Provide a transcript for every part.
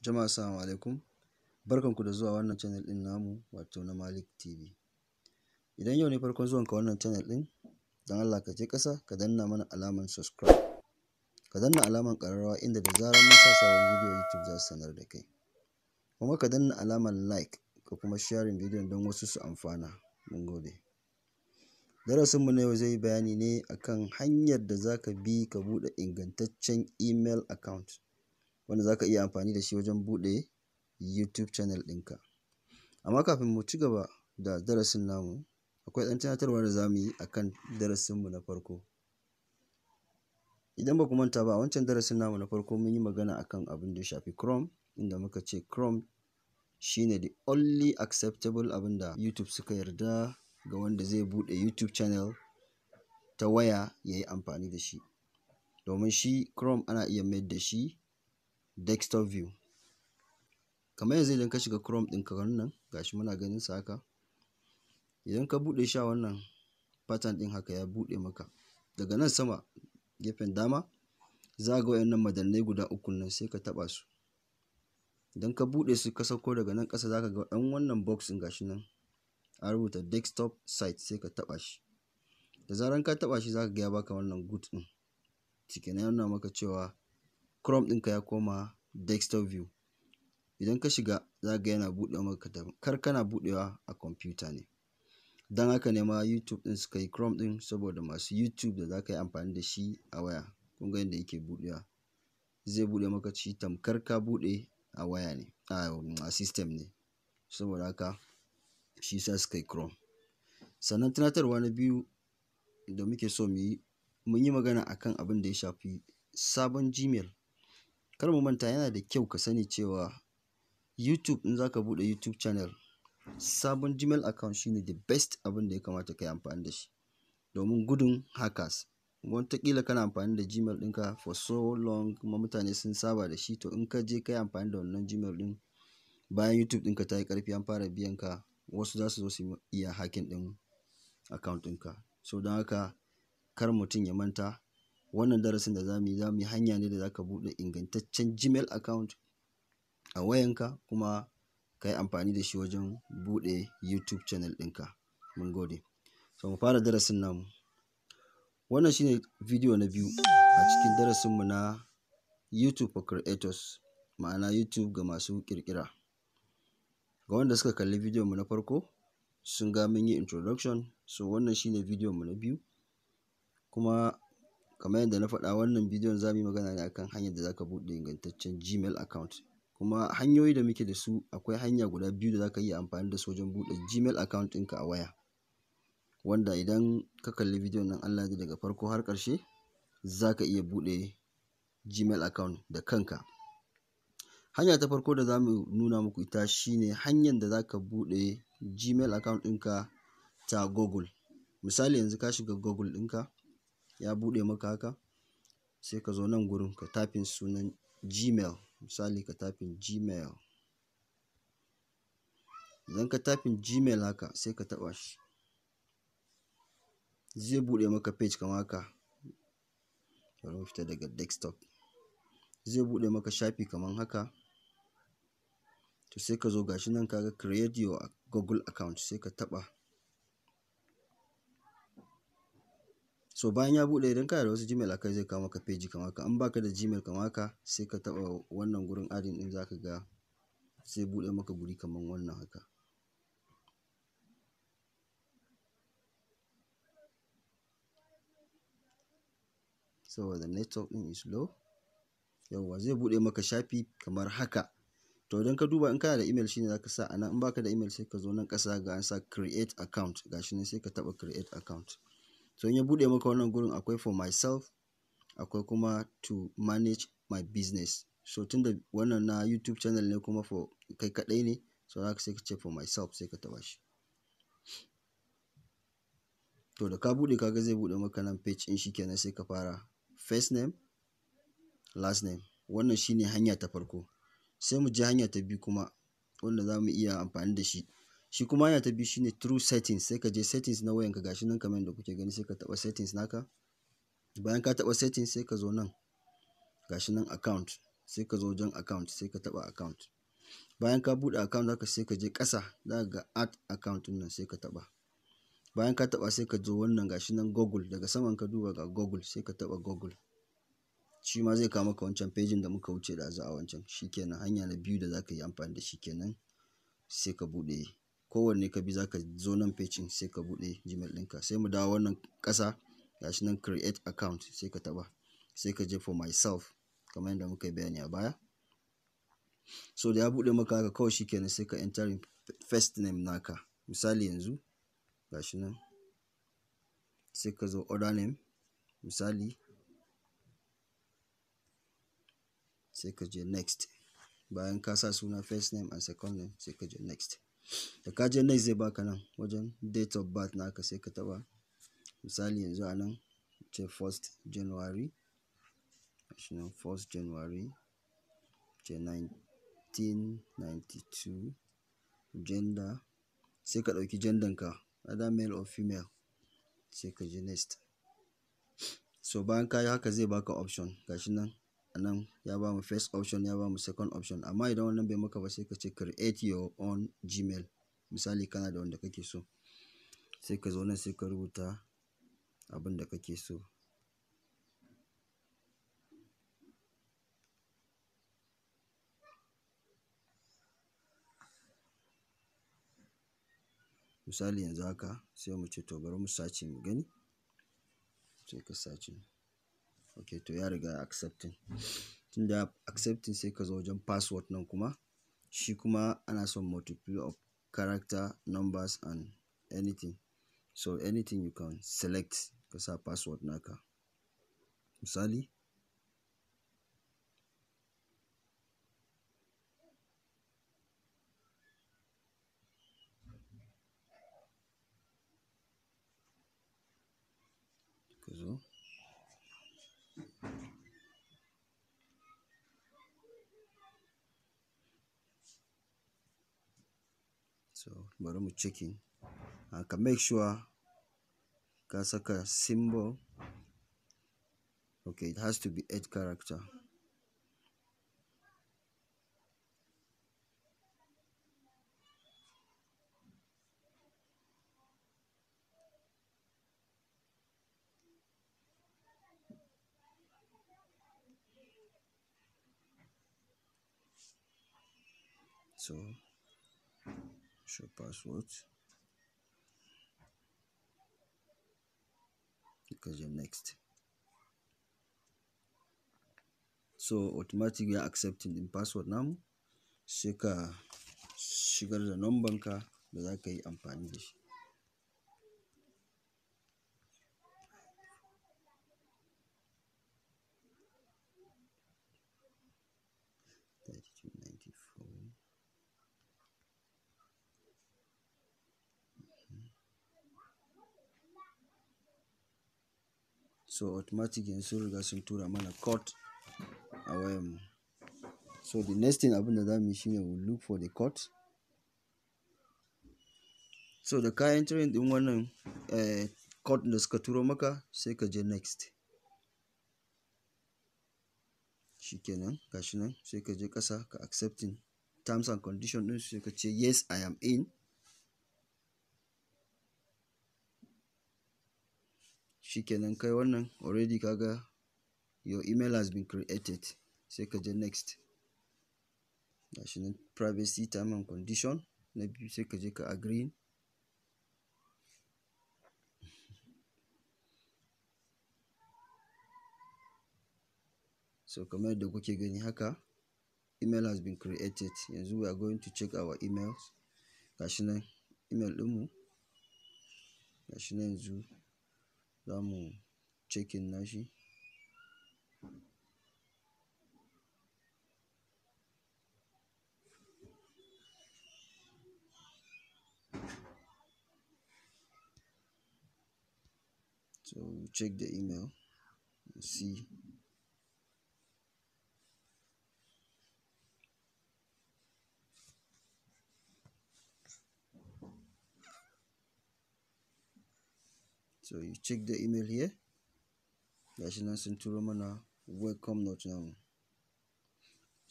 Jama'a assalamu alaikum. Barkanku da zuwa wannan channel din namu wato na Malik TV. Idan yau ne farkon zuwanka wannan channel din, dan Allah ka je ƙasa ka danna mana alaman subscribe. Ka danna alaman ƙararrawa inda da zarar mun sa sabon bidiyo YouTube za su sanar da kai. Kuma ka danna alaman like ka kuma sharing bidiyon don wasu su amfana. Mun gode. Darasin mu na yau zai yi bayani ne akan hanyar da zaka bi ka buɗe ingantaccen email account wanda zaka iya amfani da shi wajen buɗe YouTube channel ɗinka. Amma kafin mu ci gaba da darasin namu, akwai ɗan tunatarwa da za mu yi akan darasin mu na farko. Idan ba ku manta ba, a wancan darasin namu na farko mun yi magana akan abin da ya shafi Chrome, inda muka ce Chrome shine the only acceptable abin da YouTube suka yarda ga wanda zai buɗe YouTube channel ta waya ya yi amfani da shi. Domin shi Chrome ana iya mayar da shi desktop view. Kamar yanzu idan ka shiga Chrome ɗinka wannan gashi muna ganin sa haka. Idan ka buɗe shi a wannan pattern ɗin haka ya buɗe maka. Daga nan sama gefen dama za ga wayannan madannai guda uku nan sai ka taɓa su. Idan ka buɗe su ka sauko daga nan ƙasa za ka ga ɗan wannan box ɗin gashi nan an rubuta desktop site sai ka taɓa shi. Da zaran ka taɓa shi za ka ga ya baka wannan good ɗin. Cikin ya nuna maka cewa Chrome ɗinka ya koma desktop view. Idan ka shiga za ga yana buɗe maka kar kana buɗewa a kwamfuta ne. Don haka ne ma YouTube ɗin suka yi Chrome ɗin saboda masu YouTube da za ka yi amfani da shi a waya. Kun ga yadda yake buɗewa. Zai buɗe maka shi tamkar ka buɗe a waya ne, a system ne. Saboda haka shi sa suka yi Chrome. Sannan tunatarwa na biyu da muke so mu yi, mun yi magana akan abin da ya shafi sabon Gmail. Kar mu manta yana da kyau ka sani cewa YouTube in za ka buɗe YouTube channel, sabon Gmail account shine the best abin da ya kamata ka yi amfani da shi. Domin gudun hackers. Wataƙila kana amfani da Gmail ɗinka for so long kuma mutane sun saba da shi, to in ka je ka yi amfani da wannan Gmail ɗin bayan YouTube ɗinka ta yi ƙarfi an fara biyan ka, wasu za su zo su iya hacking ɗin account ɗinka. So don haka kar mutum ya manta wannan darasin da za mu yi hanya ne da za ka buɗe ingantaccen Gmail account a wayanka kuma ka yi amfani da shi wajen buɗe YouTube channel ɗinka. Mun gode. So mu fara darasin namu. Wannan shine bidiyo na biyu a cikin darasinmu na YouTube for creators, ma'ana YouTube ga masu ƙirƙira. Ga wanda suka kalli bidiyon mu na farko sun ga mun yi introduction, so wannan shine bidiyon mu na biyu. Kuma kamar yadda na faɗa wannan bidiyon za mu yi magana ne akan hanyar da za ka buɗe ingantaccen Gmail account. Kuma hanyoyi da muke da su, akwai hanya guda biyu da za ka iya amfani da su wajen buɗe Gmail account ɗinka a waya. Wanda idan ka kalli bidiyon nan Allah ya daga farko har ƙarshe za ka iya buɗe Gmail account da kanka. Hanya ta farko da za mu nuna muku ita shine hanyar da za ka buɗe Gmail account ɗinka ta Google. Misali yanzu ka shiga Google ɗinka ya buɗe maka haka, sai ka zo nan gurin ka typing sunan Gmail. Misali ka typing Gmail. Idan ka typing Gmail haka sai ka taɓa shi. Zai buɗe maka page kamar haka. Bari mu fita daga desktop. Zai buɗe maka shafi kamar haka. To sai ka zo gashi nan kaga create your Google account sai ka taɓa. So bayan ya buɗe idan kana da wasu Gmail akai zai kawo maka page kamar haka. In baka da Gmail kamar haka sai ka taɓa wannan gurin adin ɗin za ka ga sai buɗe maka guri kamar wannan haka. Saboda network ɗin is low. Yawwa zai buɗe maka shafi kamar haka. To idan ka duba in kana da email shine za ka sa anan, in baka da email sai ka zo nan ƙasa ga an sa create account. Gashi nan sai ka taɓa create account. So in ya buɗe maka wannan gurin akwai for myself, akwai kuma to manage my business. So tunda wannan na YouTube channel ne kuma for kai kaɗai ne, so za ka sai ka ce for myself sai ka taɓa shi. To da ka buɗe kaga zai buɗe maka nan page ɗin shi kenan sai ka fara first name, last name. Wannan shine hanya ta farko. Sai mu je hanya ta biyu kuma wanda za mu iya amfani da shi. Shi kuma hanya ta biyu shine through settings. Sai ka je settings na wayanka gashi nan kamar yadda kuke gani sai ka taɓa settings naka. Bayan ka taɓa settings sai ka zo nan gashi nan account sai ka zo wajen account sai ka taba account. Bayan ka bude account haka sai ka je ƙasa za ga add account nan sai ka taba. Bayan ka taba sai ka zo wannan gashi nan Google, daga saman ka duba ga Google sai ka taba Google. Shi ma zai kawo maka wancan pejin da muka wuce da a wancan. Shikenan hanya na biyu da zaka yi amfani da shi kenan. Sai ka bude kowanne ka bi zaka zo nan pejin sai ka bude Gmail ɗinka. Sai mu dawo wannan ƙasa gashi nan create account sai ka taba. Sai ka je for myself kamar yadda muka yi bayani a baya. So da ya bude maka haka kawai shikenan sai ka enter first name naka. Misali yanzu gashi nan sai ka zo other name misali sai ka je next. Bayan ka sa suna first name and second name sai ka je next. Da ka je next zai baka nan wajen date of birth naka sai ka taba. Misali yanzu a nan ce 1st January gashi nan 1st January ce 1992. Gender sai ka dauki gender ka either male or female sai ka je next. So bayan ka yi haka zai baka option gashi nan a nan ya ba mu first option ya ba mu second option, amma idan wannan bai maka ba sai ka ce create your own Gmail. Misali kana da wanda kake so sai ka zo nan sai ka rubuta abin da kake so. Misali yanzu haka sai mu ce to bari mu sace mu gani. Sai ka sace. Okay, to ya riga accepting. Tunda accepting sai ka zo wajen password nan kuma. Shi kuma ana son multiple of character, numbers and anything. So anything you can select ka sa password naka. Misali ka zo so bari mu checking. Ka make sure ka saka symbol. Okay, it has to be 8 character. So show password. Ka je next. So automatic ya accepting din password namu. Sai ka shigar da number ka da za ka yi amfani da shi. So automatic yanzu sun riga sun tura mana code a wayanmu. So the next thing abin da za mu yi shine we look for the code. So da ka entering din wannan code da suka turo maka sai ka je next. Shikenan gashi nan sai ka je ƙasa ka accepting terms and conditions din sai ka ce yes I am in. Shikenan kai wannan already kaga your email has been created. Sai ka je next. Gashi nan privacy terms and condition na biyu sai ka je ka agree. So kamar yadda kuke gani haka email has been created. Yanzu we are going to check our emails. Gashi nan email ɗinmu. Gashi nan yanzu za mu checking nashi. So we check the email and see. So you check the email here. Gashi nan sun turo mana welcome note namu.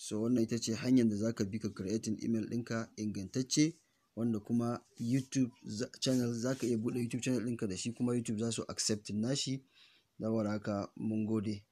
So wannan ita ce hanyar da za ka bi ka creating email ɗinka ingantacce, wanda kuma YouTube channel za ka iya buɗe YouTube channel ɗinka da shi, kuma YouTube za su accepting nashi. Saboda haka mun gode.